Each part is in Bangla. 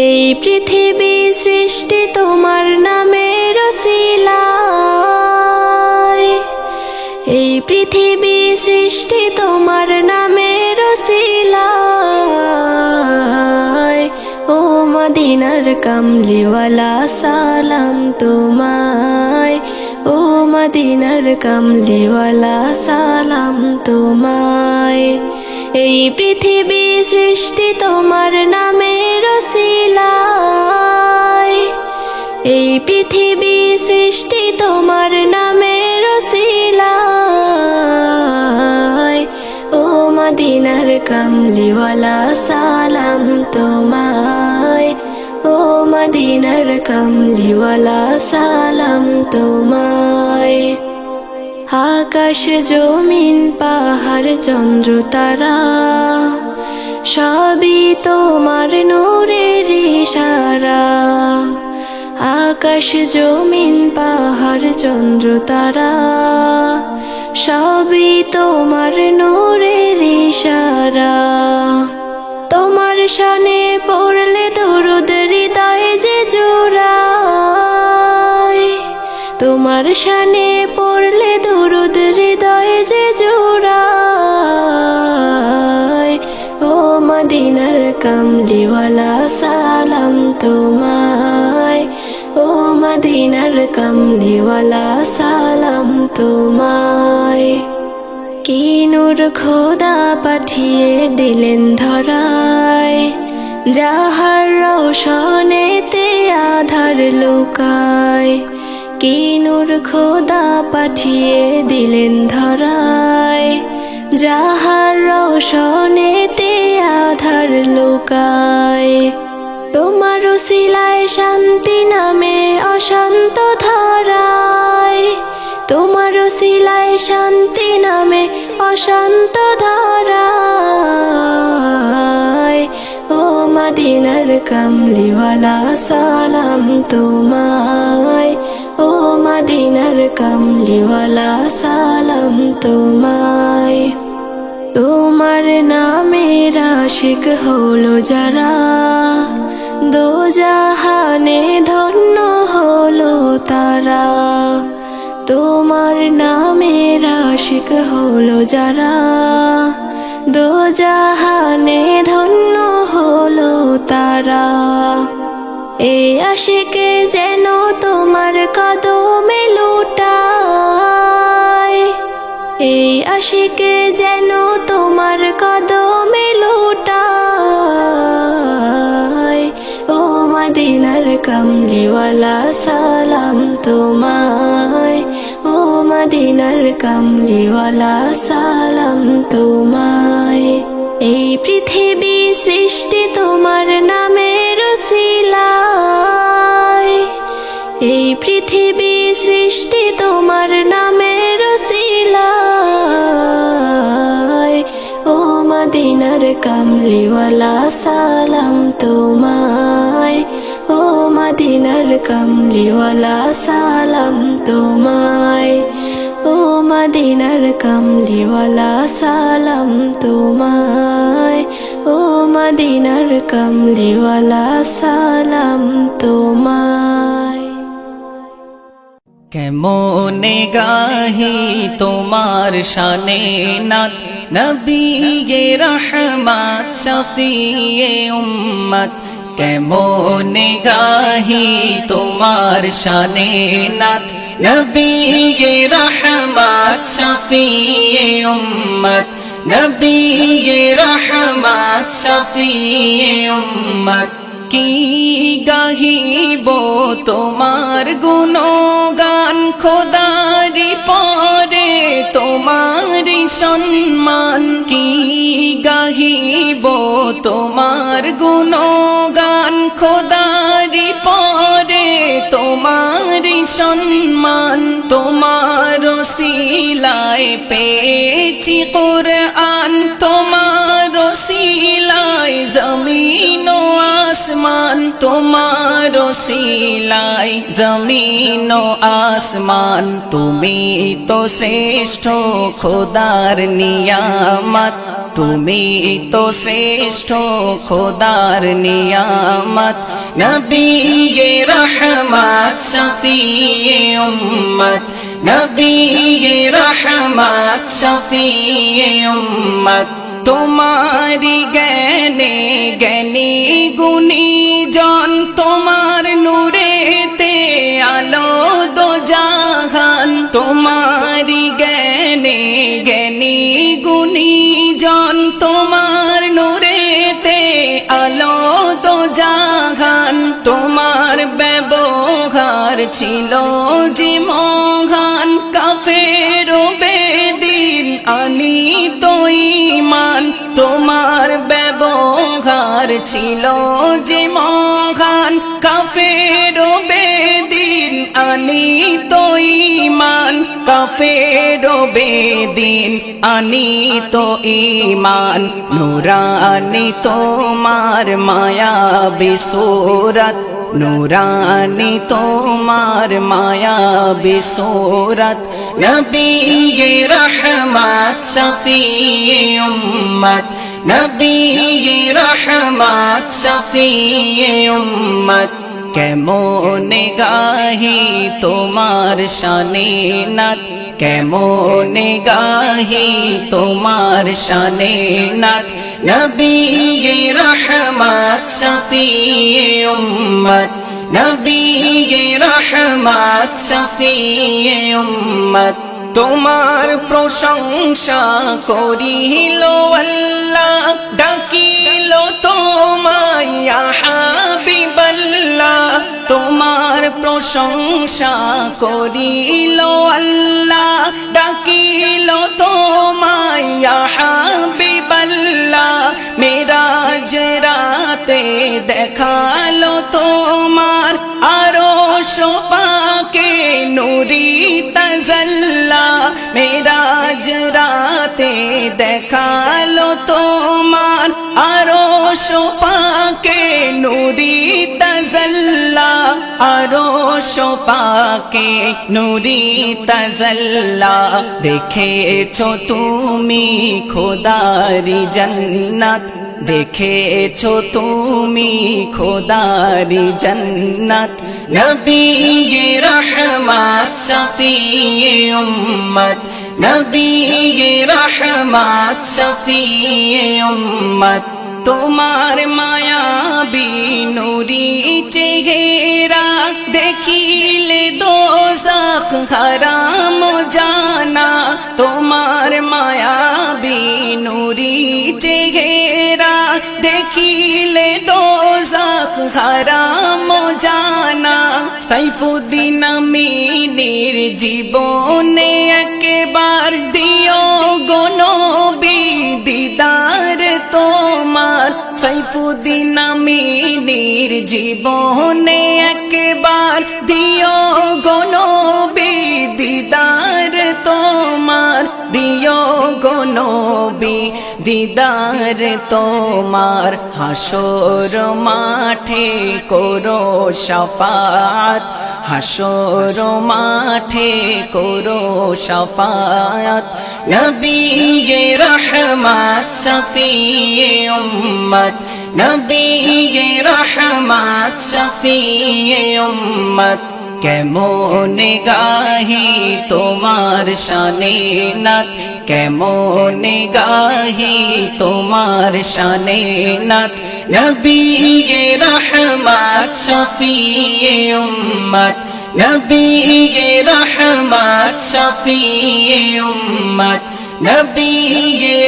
এই পৃথিবী সৃষ্টি তোমার নামের ওসিলায়, এই পৃথিবী সৃষ্টি তোমার নামের ওসিলায়। ও মদিনার কামলিওয়ালা সালাম তোমায়, ও মদিনার কামলিওয়ালা সালাম তোমায়। এই পৃথিবী সৃষ্টি তোমার নামের ওসিলায়, এই পৃথিবী সৃষ্টি তোমার নামের ওসিলায়। ও মদিনার কামলিওয়ালা সালাম তোমায়, ও মদিনার কামলিওয়ালা সালাম তোমায়। আকাশ জমিন পাহাড় চন্দ্র তারা সবই তোমার নূরের ইশারা। আকাশ জমিন পাহাড় চন্দ্র তারা সবই তোমার নূরের ইশারা। তোমার শানে পড়লে দরুদ হৃদয় যে জোড়ায়, তোমার শানে পড়লে দরুদ হৃদয় যে জোড়ায়। ও মদিনার কামলিওয়ালা সালাম তোমায়, ও মদিনার কামলিওয়ালা সালাম তোমায়। কি নূর খোদা পাঠিয়ে দিলেন ধরায়, যাহার রৌশনেতে আধার লুকায়। কি নূর খোদা পাঠিয়ে দিলেন ধরায়, যাহার রৌশনেতে আধার লুকায়। তোমার ওসিলায় শান্তি নামে অশান্ত ধারায়, তোমার ওসিলায় শান্তি নামে অশান্ত ধারায়। ও মদিনার কামলিওয়ালা সালাম তোমায়, ও মদিনার কামলিওয়ালা সালাম তোমায়। তোমার নামের আশিক হলো যারা, দোজাহানে ধন্য হলো তারা। তোমার নামের আশিক হলো যারা, দোজাহানে ধন্য হলো তারা। এই আশিকে যেন তোমার কদমে লুটায়, এই আশিকে যেন তোমার কদমে লুটায়। ও মদিনার কামলিওয়ালা সালাম তোমায়, ও মদিনার কামলিওয়ালা সালাম তোমায়। এই পৃথিবী সৃষ্টি তোমার নামের ওসিলায়, এই পৃথিবী সৃষ্টি তোমার নামের ওসিলায়। ও মদিনার কামলিওয়ালা সালাম তোমায়, ও মদিনার কামলিওয়ালা সালাম তোমায়, ও মদিনার কামলিওয়ালা সালাম তোমায়, ও মদিনার কামলিওয়ালা সালাম তোমায়। কেমনে গাহি তোমার শানে নাত, নবিয়ে রহমত শফিয়ে উম্মত। কেমনে গাহি তোমার শানে নাত, নবিয়ে রহমত শফিয়ে উম্মত। নবিয়ে রহমত শফিয়ে উম্মত। কি গাহিব তোমার গুণগান, খোদারি পরে তোমারি সম্মান। কি গাহিব তোমার গুণগান, খোদারি পরে তোমারি সম্মান। তোমার ওসিলায় পেয়েছি কুরআন, তোমার ওসিলায় জমিন ও আসমান। তোমার ওসিলায় জমিন ও আসমান। তুমি তো শ্রেষ্ঠ খোদার নিয়ামত, তুমি তো শ্রেষ্ঠ খোদার নিয়ামত নবী রহমত শফিয়ে উম্মত নবী রহমত শফিয়ে উম্মত তোমারি জ্ঞানে জ্ঞানী গুণী জন তোমার নূরেতে আলো দো জাহান তোমারি জ্ঞানে জ্ঞানী গুণী জন তোমার নূরেতে আলো দো জাহান তোমার ব্যবহার ছিল যে মহান কাফের বেদিন আনিত ঈমান তোমার ব্যবহার ছিল যে মহান কাফের বেদিন আনিত ঈমান কাফের বেদিন আনিত ঈমান নূরানি তোমার মায়াবী সূরত নূরানি তোমার মায়াবী সূরত নবী রহমত শফিয়ে উম্মত নবী রহমত শফিয়ে উম্মত কেমনে গাহি তোমার শানে নাত কেমনে গাহি তোমার শানে নাত নবী রহমত শফিয়ে উম্মত নবী রহমত শফিয়ে উম্মত তোমার প্রশংসা করিল আল্লাহ ডাকিল তোমায় ইয়া হাবিবাল্লাহ তোমার প্রশংসা করিল আল্লাহ ডাকিল তোমায় ইয়া হাবিবাল্লাহ মেরাজ রাতে দেখালো তোমার আরশ পাকে নূরি তাজাল্লা মেরাজ রাতে দেখালো তোমার আরশ পাকে নূরি তাজাল্লা আরশ পাকে নূরি তাজাল্লা দেখেছো তুমি খোদারি জান্নাত দেখেছো তুমি খোদারি জান্নাত নবী রহমত শফিয়ে উম্মত নবী রহমত শফিয়ে উম্মত তোমার মায়াবী নূরি চেহারা দেখিলে দোজখ হারাম জানা তোমার মায়াবী নূরি চেহারা দেখিলে দোজখ হারাম জানা সাইফুদ্দিন আমিনীর জীবনে একবার দিও গো নবী দিদার তোমার সাইফুদ্দিন আমিনীর জীবনে একবার দিও গো নবী দিদার তোমার দিও গো নবী দিদার তোমার হাসর মাঠে করো শাফাত হাসর মাঠে করো শাফাত নবী রহমত শফিয়ে উম্মত নবী রহমত শফিয়ে উম্মত কেমনে গাহি তোমার শানে নাত কেমনে গাহি তোমার শানে নাত নবী রহমত শফিয়ে উম্মত নবী রহমত শফিয়ে উম্মত নবী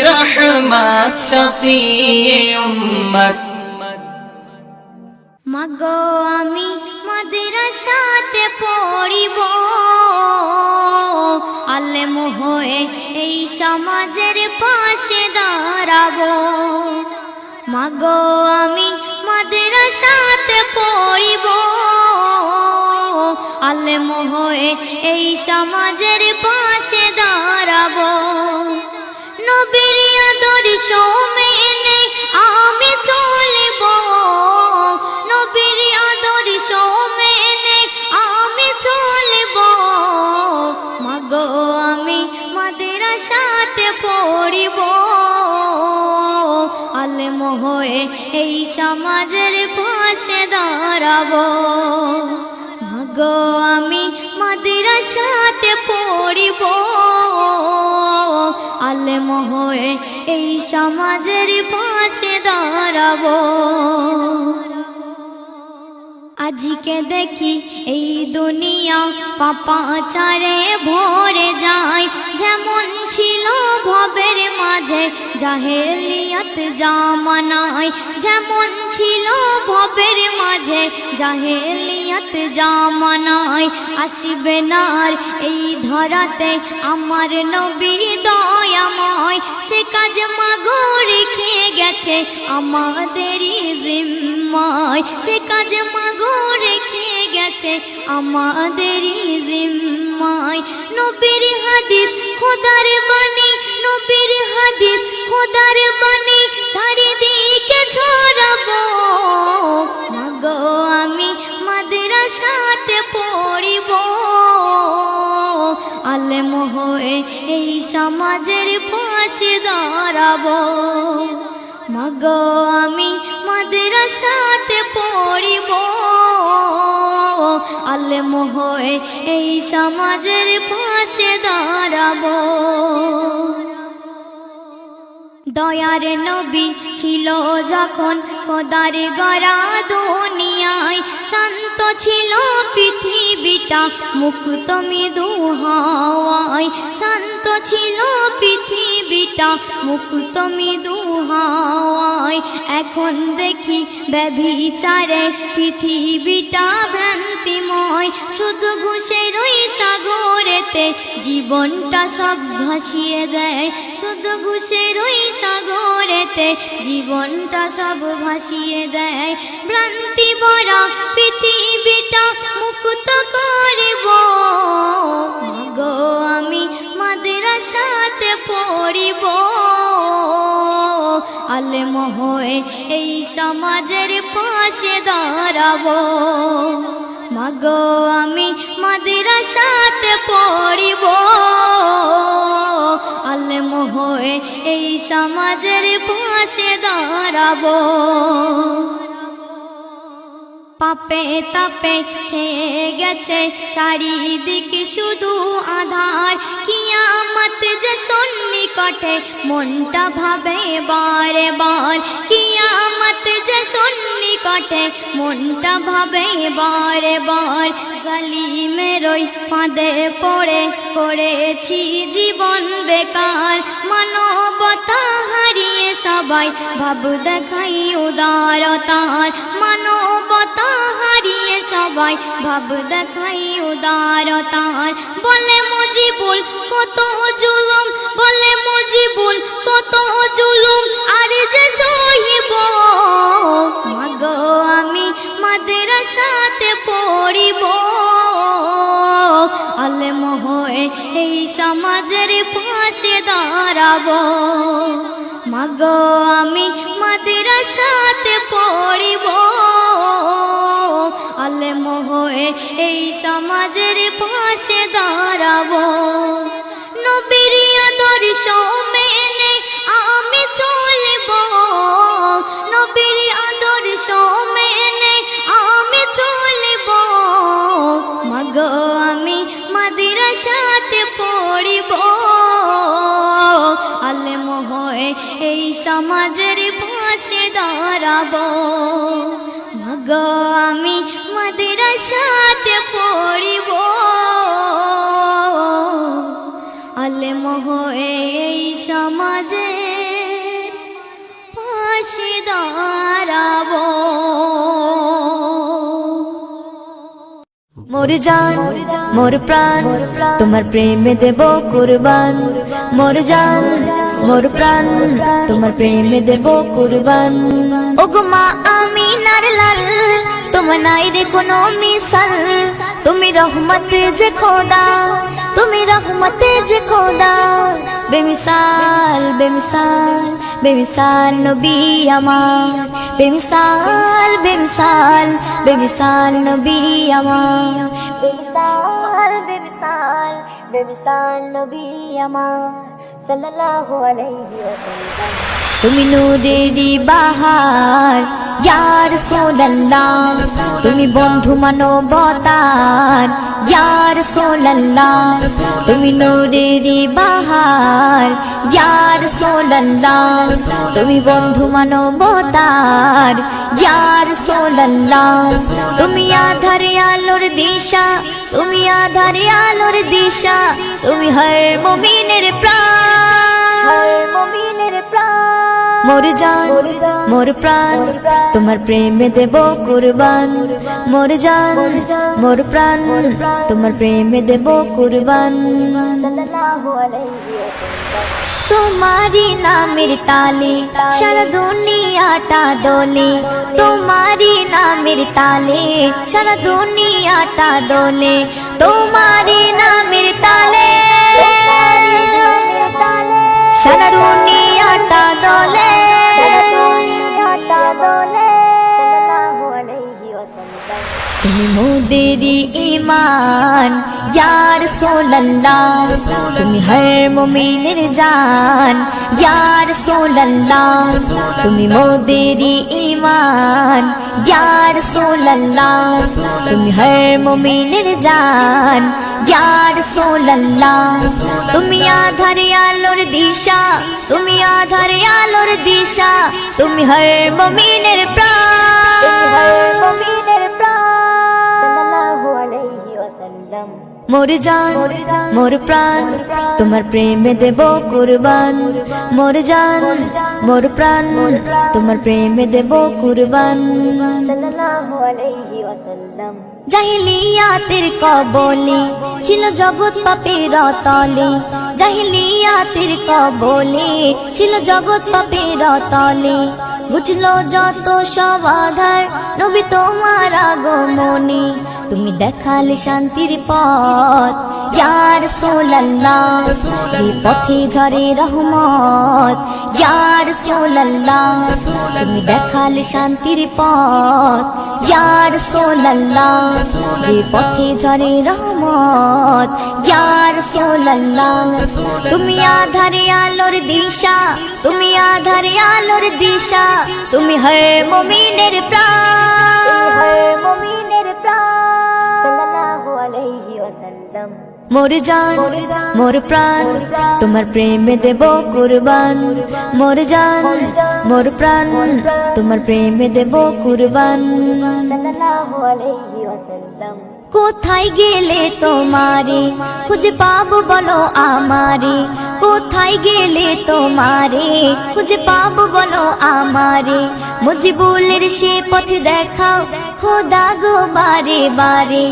রহমত শফিয়ে উম্মত মাগো আমি মাদ্রাসাতে পড়িব আলেম হয়ে এই সমাজের পাশে দাঁড়াবো মাগো আমি মাদ্রাসাতে পড়িব আলেম হয়ে এই সমাজের পাশে দাঁড়াবো নবীর আদর্শ মেনে আমি চলিব নবীর আদর্শ মেনে আমি চলিব মাগো আমি মাদ্রাসাতে পড়িব হয়ে এই সমাজের পাশে দাঁড়াবো। মাগো আমি মাদ্রাসাতে পড়িব, আলেম হয়ে এই সমাজের পাশে দাঁড়াবো। আজকে দেখি এই দুনিয়া পাপাচারে ভরে যায়, যেমন ছিল ভবের মাঝে জাহেলিয়াত জামানায়, যেমন ছিল ভবের মাঝে জাহেলিয়াত জামানায়। আসবে না আর এই ধরাতে আমার নবী দয়াময়, সে কাজ মাগো রেখে গেছে আমাদেরই জিম্মায়, সে কাজ মাগো রেখে গেছে আমাদেরই জিম্মায়। নবীর হাদিস খোদার বাণী, নবীর হাদিস খোদার বাণী চারিদিকে ছড়াবো। মাগো আমি মাদ্রাসাতে পড়িব, আলেম হয়ে এই সমাজের পাশে দাঁড়াবো। মাগো আমি মাদ্রাসাতে পড়িব, আলেম হয়ে এই সমাজের পাশে দাঁড়াবো। দয়ার নবী ছিল যখন খোদার গড়া দুনিয়ায়, শান্ত ছিল পৃথিবীটা মুক্ত মৃদু হাওয়ায়, শান্ত ছিল পৃথিবীটা মুক্ত মৃদু হাওয়ায়। এখন দেখি ব্যভিচারে পৃথিবীটা ভ্রান্তিময়, শুধু ঘুষের ওই সাগরেতে জীবনটা সব ভাসিয়ে দেয়, শুধু ঘুষের ওই সাগরেতে জীবনটা সব ভাসিয়ে দেয়। ভ্রান্তি ভরা পৃথিবীটা মুক্ত করিব, গো আমি মাদ্রাসাতে পড়িব, আলেম হয়ে এই সমাজের পাশে দাঁড়াবো। মাগো আমি মাদ্রাসাতে পড়িব, আলেম হয়ে এই সমাজের পাশে দাঁড়াবো। পাপে তাপে ছেয়ে গেছে চারিদিকে শুধু আধার, কিয়ামত যে সন্নিকটে মনটা ভাবে বারে বার, কিয়ামত যে সন্নিকটে মনটা ভাবে বারে বার। জালিমের ওই ফাঁদে পড়ে করেছি জীবন বেকার, মানবতা হারিয়ে সবাই ভাব দেখাই উদারতার, মানবতা হারিয়ে সবাই ভাব দেখাই উদারতার। বলে মুজিবুল কত জুলুম, বলে মুজিবুল কত জুলুম আর যে সহিব। মাগো আমি মাদ্রাসাতে পড়িব, আলেম হয়ে এই সমাজের পাশে দাঁড়াবো। মাগো আমি মাদ্রাসাতে পড়িব, আলেম হয়ে এই সমাজের পাশে দাঁড়াবো। নবীর আদর্শ মেনে আমি চলব, নবীর আদর্শ মেনে আমি চলব। মাগো আমি মাদ্রাসাতে পড়িব, আলেম হয়ে এই সমাজের পাশে দাঁড়াবো। মাগো আমি মাদ্রাসাতে পড়িব, আলেম হয়ে এই সমাজের পাশে দাঁড়াবো। মোর জান মোর প্রাণ তোমার প্রেমে দেব কুরবান, মোর জান মোর প্রাণ তোমার প্রেমে দেব কুরবান। ওগো মা আমিনার লাল তোমার নাই রে কোনো মিসাল, তুমি রহমত যে খোদা, তুমি রহমত যে খোদা। বেমিসাল বেমিসাল বেমিসাল নবী আমার, বেমিসাল বেমিসাল বেমিসাল নবী আমার, বেমিসাল বেমিসাল বেমিসাল নবী আমার। সাল্লাল্লাহু আলাইহি ওয়াসাল্লাম। তুমি নূরেরই বাহার ইয়া রাসূলুল্লাহ, তুমি বন্ধু মানবতার ইয়া রাসূলুল্লাহ, তুমি নূরেরই বাহার ইয়া রাসূলুল্লাহ, তুমি বন্ধু মানবতার ইয়া রাসূলুল্লাহ, তুমি আধারে আলোর দিশা, তুমি আধারে আলোর দিশা, তুমি হর মুমিনের প্রাণ, মুমিনের প্রাণ। মোর জান মোর প্রাণ তোমার প্রেমে দেব কুরবান, মোর জান মোর প্রাণ তোমার প্রেমে দেব কুরবান। সাল্লাল্লাহু আলাইহি ওয়াসাল্লাম। তোমারি নামের তালে সারা দুনিয়াটা দোলে, তোমারি নামের তালে সারা দুনিয়াটা দোলে, তোমারি নামের তালে সারা দুনিয়াটা দোলে। তুমি মোদেরই ঈমান ইয়া রাসূলুল্লাহ, তুমি হর মুমিনের জান ইয়া রাসূলুল্লাহ, তুমি মোদেরই ঈমান ইয়া রাসূলুল্লাহ, তুমি হর মুমিনের জান ইয়া রাসূলুল্লাহ, তুমি আধারে আলোর দিশা, তুমি আধারে আলোর দিশা, তুমি হর মুমিনের প্রাণ, মুমিনের প্রাণ। সাল্লাল্লাহু আলাইহি ওয়াসাল্লাম। মোর জান মোর প্রাণ তোমার প্রেমে দেব কুরবান, মোর জান মোর প্রাণ তোমার প্রেমে দেব কুরবান। সাল্লাল্লাহু আলাইহি ওয়াসাল্লাম। জাহিলিয়াতের কবলে ছিল জগৎ পাপের তলে, জাহিলিয়াতের কবলে ছিল জগৎ পাপের তলে, বুঝলো যত সব আধার নবী তোমার আগমনে, তুমি দেখালে শান্তির পথ ইয়া রাসূলুল্লাহ, যে পথে ঝরে রহমত ইয়া রাসূলুল্লাহ, তুমি দেখালে শান্তির পথ ইয়া রাসূলুল্লাহ, যে পথে ঝরে রহমত ইয়া রাসূলুল্লাহ, তুমি আধারে আলোর দিশা, তুমি আধারে আলোর দিশা, তুমি হর মুমিনের প্রাণ, মুমিনের প্রাণ। সাল্লাল্লাহু আলাইহি ওয়াসাল্লাম। মোর জান মোর প্রাণ তোমার প্রেমে দেব কুরবান, মোর জান মোর প্রাণ তোমার প্রেমে দেব কুরবান। সাল্লাল্লাহু আলাইহি ওয়াসাল্লাম। কোথায় গেলে তোমারে খুঁজে পাবো বলো আমারে, কোথায় গেলে তোমারে খুঁজে পাবো বলো আমারে, মুজিবুলের সে পথ দেখাও খোদা গো বারে বারে,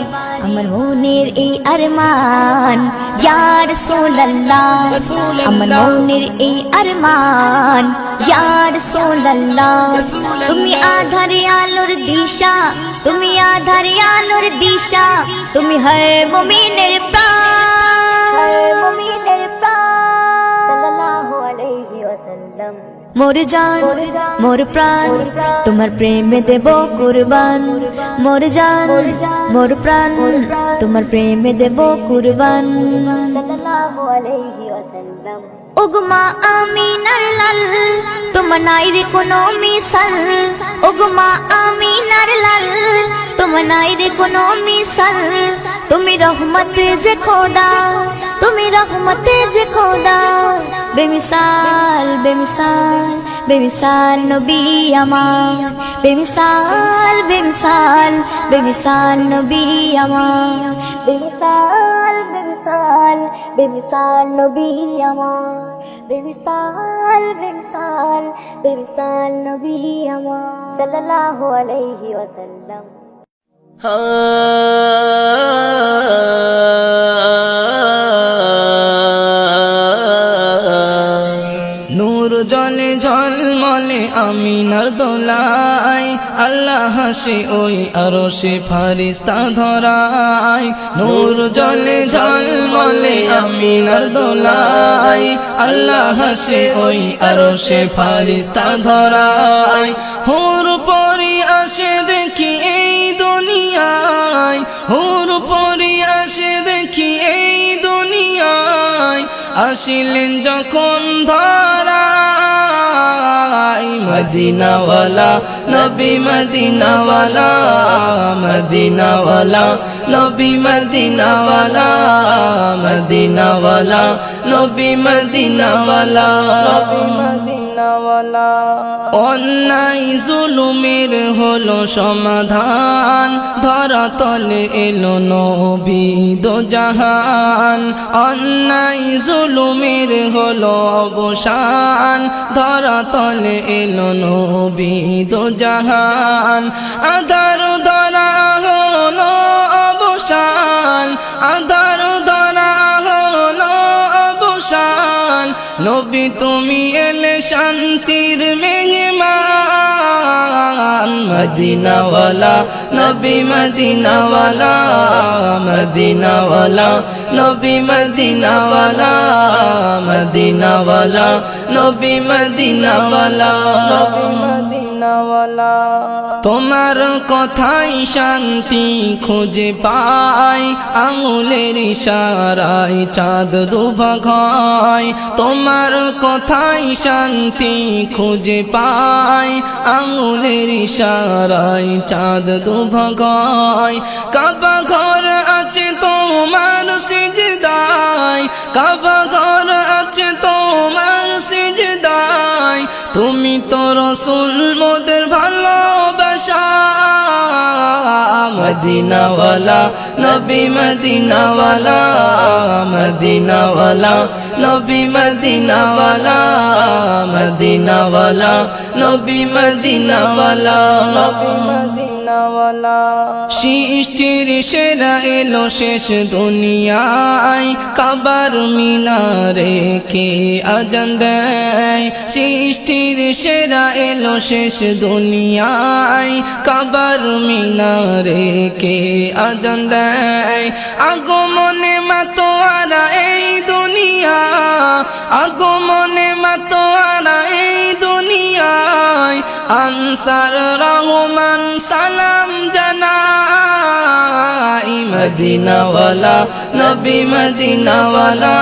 আমার মনের এই আরমান ইয়া রাসূলুল্লাহ, আমার মনের এই আরমান ইয়া রাসূলুল্লাহ, তুমি আধারে আলোর দিশা, তুমি আধারে আলোর দিশা, তুমি হর মুমিনের প্রাণ, মুমিনের প্রাণ। সাল্লাল্লাহু আলাইহি ওয়াসাল্লাম। মোর জান মোর প্রাণ তোমার প্রেমে দেব কুরবান, মোর জান মোর প্রাণ তোমার প্রেমে দেব কুরবান। সাল্লাল্লাহু আলাইহি ওয়াসাল্লাম। ওগমা আমিনার লাল তোমার নাই রে কোনো মিসাল, ওগমা আমিনার লাল তোমার নাই রে কোনো মিসাল, তুমি রহমত যে খোদা, তুমি রহমত যে খোদা, বেমিসাল বেমিসাল বেমিসাল নবী আমার, বেমিসাল বেমিসাল বেমিসাল নবী আমার, বেমিসাল বেমিসাল বেমিসাল নবী আমার, বেমিসাল বেমিসাল বেমিসাল নবী আমার। সাল্লাল্লাহু আলাইহি ওয়াসাল্লাম। নূর জলে ঝলমলে আমিনার দোলায়, আল্লাহ হাসে ওই আরশে ফারিস্তা ধরায়, নূর জলে ঝলমলে আমিনার দোলায়, আল্লাহ হাসে ওই আরশে ফারিস্তা ধরায়, হুর পরি আসে দেখি এই দুনিয়ায়, হুর পরি আসে দেখি এই দুনিয়ায়, আসিলেন যখন ধরায় মদিনাওয়ালা নবী মদিনাওয়ালা মদিনাওয়ালা নবী মদিনাওয়ালা মদিনাওয়ালা নবী মদিনাওয়ালা মদিনাওয়ালা অন্যায় জুলুমের হলো সমাধান ধরাতলে এলো নবী দোজাহান অন্যায় জুলুমের হলো অবসান ধরাতলে এলো নবী দোজাহান আধার ধরা হলো অবসান আধার ধরা হলো অবসান নবী তুমি এলে শান্তির মেহমান মদিনাওয়ালা নবী মদিনাওয়ালা মদিনাওয়ালা নবী মদিনাওয়ালা মদিনাওয়ালা নবী মদিনাওয়ালা মদিনাওয়ালা তোমার কথাই শান্তি খুঁজে পাই আঙুলের ইশারায় চাঁদ দুভাগ হয় তোমার কথাই শান্তি খুঁজে পাই আঙুলের ইশারায় চাঁদ দুভাগ হয় কাবা ঘর আছে তোমার সিজদায় কাবা ঘর আছে তোমার সিজদায় তুমি তো রাসূল মোদের ভালোবাসা মদিনাওয়ালা নবী মদিনাওয়ালা মদিনাওয়ালা নবী মদিনাওয়ালা মদিনাওয়ালা নবী মদিনাওয়ালা মদিনাওয়ালা সৃষ্টির সেরা এলো শেষ দুনিয়ায় কাবার মিনারে কে আজান দেয় সৃষ্টির সেরা এলো শেষ দুনিয়ায় কাবার মিনারে কে আজান দেয় আগমনে মাতোয়ারা এই দুনিয়া আগমনে মাতোয়ারা এই দুনিয়ায় আনসার রহমান সালাম জানাই মদিনাওয়ালা নবী মদিনাওয়ালা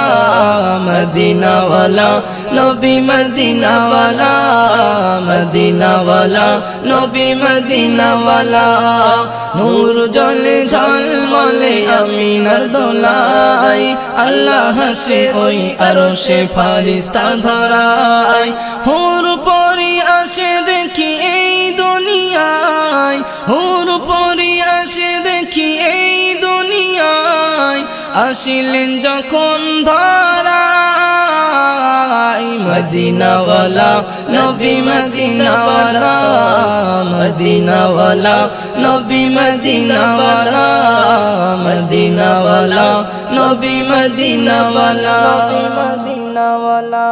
মদিনাওয়ালা নবী মদিনাওয়ালা মদিনাওয়ালা নবী মদিনাওয়ালা নূর জলে ঝলমলে আমিনার দোলাই আল্লাহ হাসে ওই আরশে ফারিস্তা ধরায় হুর পরি আসে দেখি এই দুনিয়ায় হুর পরি আসে দেখি এই দুনিয়ায় আসিলেন যখন ধরায় মদিনাওয়ালা নবী মদিনাওয়ালা মদিনাওয়ালা নবী মদিনাওয়ালা মদিনাওয়ালা নবী মদিনাওয়ালা মদিনাওয়ালা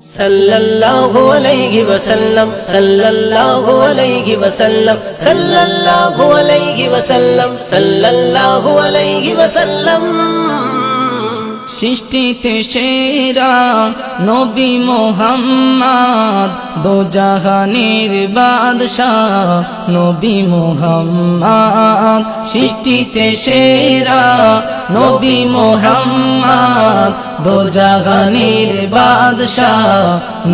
सल्लल्लाहु अलैहि वसल्लम सल्लल्लाहु अलैहि वसल्लम सल्लल्लाहु अलैहि वसल्लम सल्लल्लाहु अलैहि वसल्लम সৃষ্টিতে সেরা নবী মুহাম্মদ দোজাহানের বাদশাহ নবী মুহাম্মদ সৃষ্টিতে সেরা নবী মুহাম্মদ দোজাহানের বাদশাহ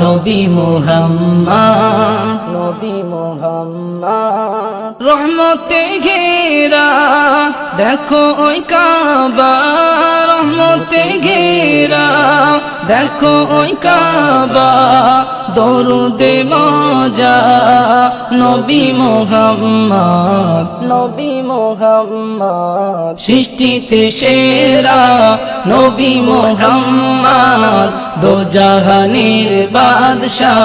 নবী মুহাম্মদ নবী মুহাম্মদ রহমতে ঘেরা দেখো ওই কাবা রহমতে ঘেরা দেখো ওই কাবা দরুদে মজা নবী মুহাম্মদ নবী মুহাম্মদ সৃষ্টিতে সেরা নবী মুহাম্মদ দোজাহানের বাদশাহ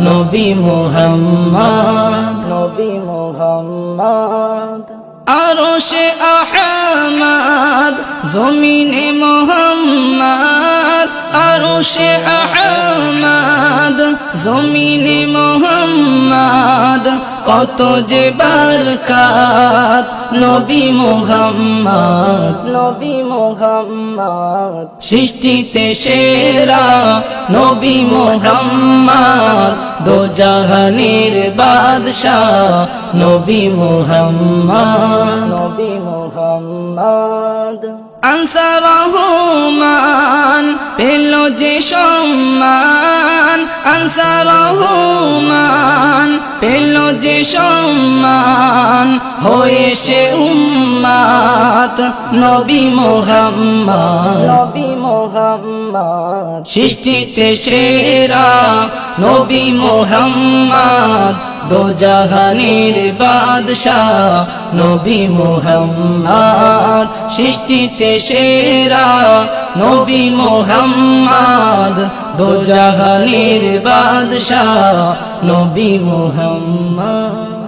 নবী মুহাম্মদ নবী মুহাম্মদ আরশে আহমদ জমিনে মুহাম্মদ আরশে আহমদ জমিনে মুহাম্মদ কত যে বরকত নবী মুহাম্মদ নবী মুহাম্মদ সৃষ্টিতে সেরা নবী মুহাম্মদ দোজাহানের বাদশাহ নবী মুহাম্মদ নবী মুহাম্মদ আনসার রহমান পেল যে সম্মান, আনসার রহমান পেল যে সম্মান, হয়ে সে উম্মাত নবী মুহাম্মদ, নবী মুহাম্মদ সৃষ্টিতে সেরা নবী মুহাম্মদ, দো জাহানের বাদশাহ নবী মুহাম্মদ সৃষ্টিতে সেরা নবী মুহাম্মদ, দো জাহানের বাদশাহ নবী মুহাম্মদ।